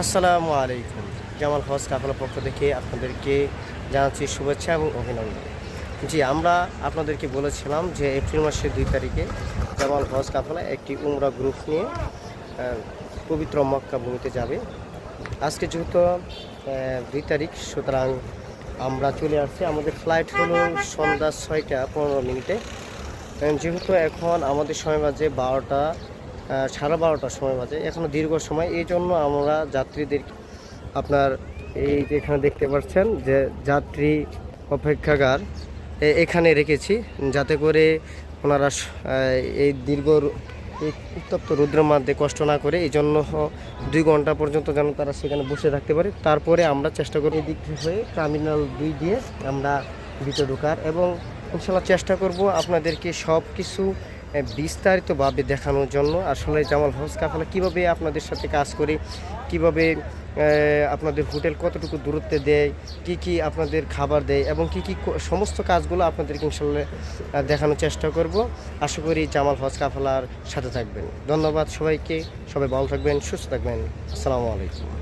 আসসালামু আলাইকুম। জামাল হজ কাফেলার পক্ষ থেকে আপনাদেরকে জানাচ্ছি শুভেচ্ছা এবং অভিনন্দন। জি, আমরা আপনাদেরকে বলেছিলাম যে এপ্রিল মাসের 2 তারিখে জামাল হজ কাফেলা একটি উমরা গ্রুপ নিয়ে পবিত্র মক্কা ভূমিতে যাবে। আজকে যেহেতু 2 তারিখ, সুতরাং আমরা চলে আসছি। আমাদের ফ্লাইট হলো সন্ধ্যা 6টা 15 মিনিটে। যেহেতু এখন আমাদের সময় বাজে 12টা, 12:30 সময় বাজে, এখনও দীর্ঘ সময়। এই জন্য আমরা যাত্রীদের আপনার এই যে এখানে দেখতে পাচ্ছেন যে যাত্রী অপেক্ষাগার এখানে রেখেছি, যাতে করে ওনারা এই এই উত্তপ্ত রৌদ্রের মধ্যে কষ্ট না করে, এই জন্য 2 ঘন্টা পর্যন্ত যেন তারা সেখানে বসে থাকতে পারে। তারপরে আমরা চেষ্টা করি এদিক হয়ে টার্মিনাল 2 দিয়ে আমরা ভিতরে ঢোকার, এবং ইনশাল্লাহ চেষ্টা করব আপনাদেরকে সব কিছু বিস্তারিতভাবে দেখানোর জন্য। আসলে জামাল হজ কাফেলা কীভাবে আপনাদের সাথে কাজ করে, কিভাবে আপনাদের হোটেল কতটুকু দূরত্বে দেয়, কি আপনাদের খাবার দেয়, এবং কি সমস্ত কাজগুলো আপনাদেরকে ইনশাল্লাহ দেখানোর চেষ্টা করব। আশা করি জামাল হজ কাফেলার সাথে থাকবেন। ধন্যবাদ সবাইকে। সবাই ভালো থাকবেন, সুস্থ থাকবেন। আসসালামু আলাইকুম।